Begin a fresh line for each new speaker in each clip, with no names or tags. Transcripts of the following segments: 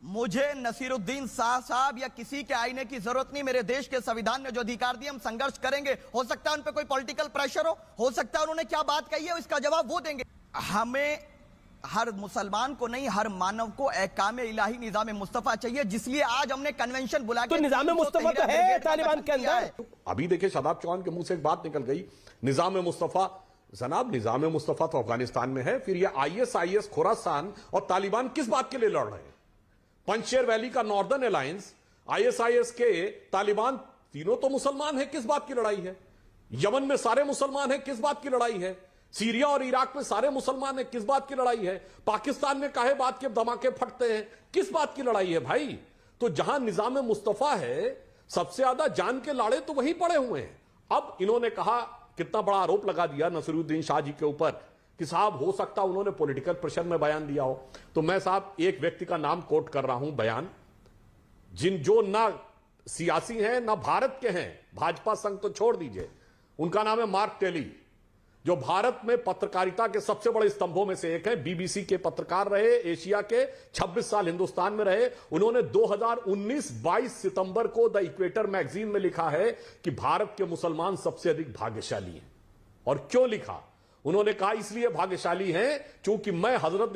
मुझे नसीरुद्दीन शाह साहब या किसी के आईने की जरूरत नहीं। मेरे देश के संविधान ने जो अधिकार दिए, हम संघर्ष करेंगे। हो सकता है उन पे कोई पॉलिटिकल प्रेशर हो सकता है उन्होंने क्या बात कही है इसका जवाब वो देंगे। हमें हर मुसलमान को नहीं, हर मानव को एहकाम इलाही निजाम मुस्तफा चाहिए, जिसलिए आज हमने कन्वेंशन बुला के।
तो निजाम मुस्तफा तो है तालिबान के अंदर।
अभी देखिए शादाब चौहान के मुंह से एक बात निकल गई, निजाम मुस्तफा। जनाब, निजाम मुस्तफा तो अफगानिस्तान में है, फिर ये आईएस खुरासान और तालिबान किस बात के लिए लड़ रहे हैं? पंजशेर वैली का नॉर्दर्न अलायंस, आईएस के तालिबान, तीनों तो मुसलमान हैं, किस बात की लड़ाई है? यमन में सारे मुसलमान हैं, किस बात की लड़ाई है? सीरिया और इराक में सारे मुसलमान हैं, किस बात की लड़ाई है? पाकिस्तान में काहे बात के धमाके फटते हैं, किस बात की लड़ाई है भाई? तो जहां निजाम मुस्तफा है, सबसे ज्यादा जान के लाड़े तो वहीं पड़े हुए हैं। अब इन्होंने कहा, कितना बड़ा आरोप लगा दिया नसीरुद्दीन शाह जी के ऊपर कि साहब हो सकता उन्होंने पॉलिटिकल प्रेशर में बयान दिया हो। तो मैं साहब एक व्यक्ति का नाम कोट कर रहा हूं, बयान, जो ना सियासी हैं ना भारत के हैं, भाजपा संघ तो छोड़ दीजिए, उनका नाम है मार्क टेली, जो भारत में पत्रकारिता के सबसे बड़े स्तंभों में से एक है। बीबीसी के पत्रकार रहे, एशिया के 26 साल हिंदुस्तान में रहे। उन्होंने 2019 22 सितंबर को द इक्वेटर मैगजीन में लिखा है कि भारत के मुसलमान सबसे अधिक भाग्यशाली हैं। और क्यों लिखा? उन्होंने कहा इसलिए भाग्यशाली हैं क्योंकि मैं हजरत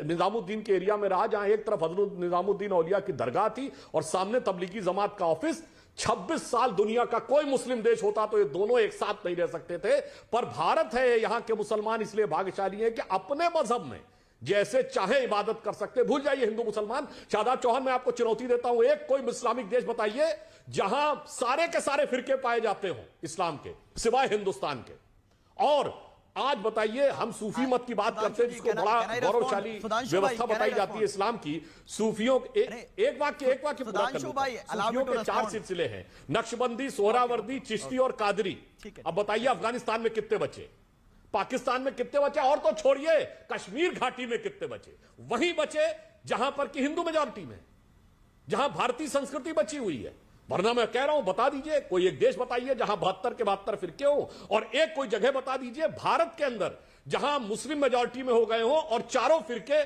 निजामुद्दीन के एरिया में रहा, जहां एक तरफ हजरत निजामुद्दीन औलिया की दरगाह थी और सामने तबलीगी जमात का ऑफिस। 26 साल दुनिया का कोई मुस्लिम देश होता तो ये दोनों एक साथ नहीं रह सकते थे, पर भारत है, यहां के मुसलमान इसलिए भाग्यशाली हैं कि अपने मजहब में जैसे चाहे इबादत कर सकते। भूल जाइए हिंदू मुसलमान। शादाब चौहान, मैं आपको चुनौती देता हूं, एक कोई इस्लामिक देश बताइए जहां सारे के सारे फिरके पाए जाते हो इस्लाम के, सिवाय हिंदुस्तान के। और आज बताइए, हम सूफी मत की बात करते हैं, जिसको बड़ा गौरवशाली व्यवस्था बताई जाती है इस्लाम की। सूफियों एक वाक्य पूरा कर लूं। सूफियों के 4 सिलसिले हैं, नक्शबंदी, सोहरावर्दी, चिश्ती और कादरी। अब बताइए अफगानिस्तान में कितने बचे, पाकिस्तान में कितने बचे, और तो छोड़िए कश्मीर घाटी में कितने बचे? वहीं बचे जहां पर कि हिंदू मेजॉरिटी में, जहां भारतीय संस्कृति बची हुई है। वरना मैं कह रहा हूं, बता दीजिए कोई एक देश बताइए जहां 72 के 72 फिरके हो, और एक कोई जगह बता दीजिए भारत के अंदर जहां मुस्लिम मेजॉरिटी में हो गए हो और चारों फिरके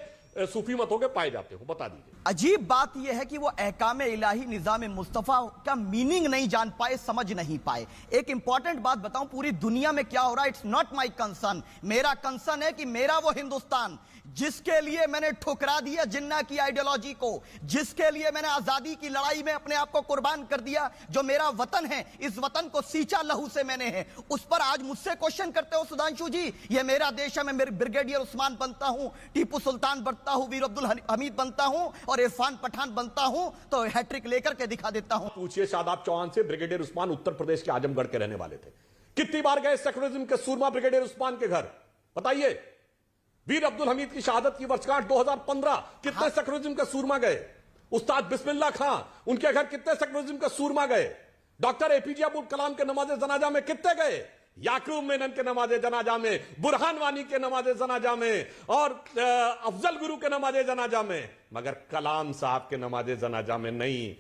सूफी मतों के पाए जाते हो, बता दीजिए।
अजीब बात यह है कि वो एहकाम इलाही निजाम मुस्तफा का मीनिंग नहीं जान पाए, समझ नहीं पाए। एक इंपॉर्टेंट बात बताऊं, पूरी दुनिया में क्या हो रहा है, इट्स नॉट माई कंसर्न। मेरा कंसर्न है कि मेरा वो हिंदुस्तान जिसके लिए मैंने ठुकरा दिया जिन्ना की आइडियोलॉजी को, जिसके लिए मैंने आजादी की लड़ाई में अपने आप को कुर्बान कर दिया, जो मेरा वतन है, इस वतन को सींचा लहू से मैंने है, उस पर आज मुझसे क्वेश्चन करते हो सुधांशु जी, ये मेरा देश है, मैं ब्रिगेडियर उस्मान बनता हूं, टीपू सुल्तान बनता हूं, वीर अब्दुल हमीद बनता हूं और इरफान पठान बनता हूं, तो हैट्रिक लेकर के दिखा देता हूं।
पूछिए शादाब चौहान से, ब्रिगेडियर उस्मान उत्तर प्रदेश के आजमगढ़ के रहने वाले थे, कितनी बार गए सेकुलरिज्म के सूरमा ब्रिगेडियर उस्मान के घर? बताइए। वीर अब्दुल हमीद की शहादत की वर्षगांठ 2015, कितने सेकुलरिज्म के सूरमा गए? उस्ताद बिस्मिल्लाह खां, उनके घर कितने सेकुलरिज्म के सूरमा गए? डॉक्टर एपीजे अब्दुल कलाम के नमाज जनाजा में कितने गए? याकूब मेनन के नमाज जनाजा में, बुरहान वानी के नमाज जनाजा में, और अफजल गुरु के नमाज जनाजा में, मगर कलाम साहब के नमाज जनाजा में नहीं,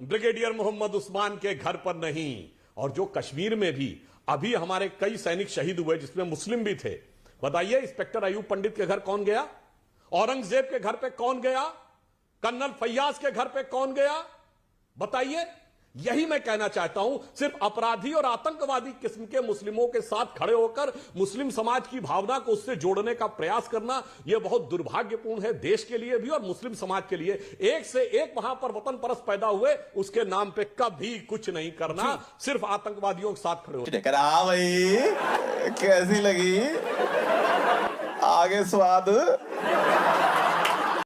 ब्रिगेडियर मोहम्मद उस्मान के घर पर नहीं। और जो कश्मीर में भी अभी हमारे कई सैनिक शहीद हुए जिसमें मुस्लिम भी थे, बताइए इंस्पेक्टर अयूब पंडित के घर कौन गया? औरंगजेब के घर पे कौन गया? कर्नल फैयाज के घर पे कौन गया? बताइए। यही मैं कहना चाहता हूं, सिर्फ अपराधी और आतंकवादी किस्म के मुस्लिमों के साथ खड़े होकर मुस्लिम समाज की भावना को उससे जोड़ने का प्रयास करना, यह बहुत दुर्भाग्यपूर्ण है देश के लिए भी और मुस्लिम समाज के लिए। एक से एक वहां पर वतन परस्त पैदा हुए, उसके नाम पे कभी कुछ नहीं करना, सिर्फ आतंकवादियों के साथ खड़े हो।
हाँ भाई, कैसी लगी आगे स्वाद?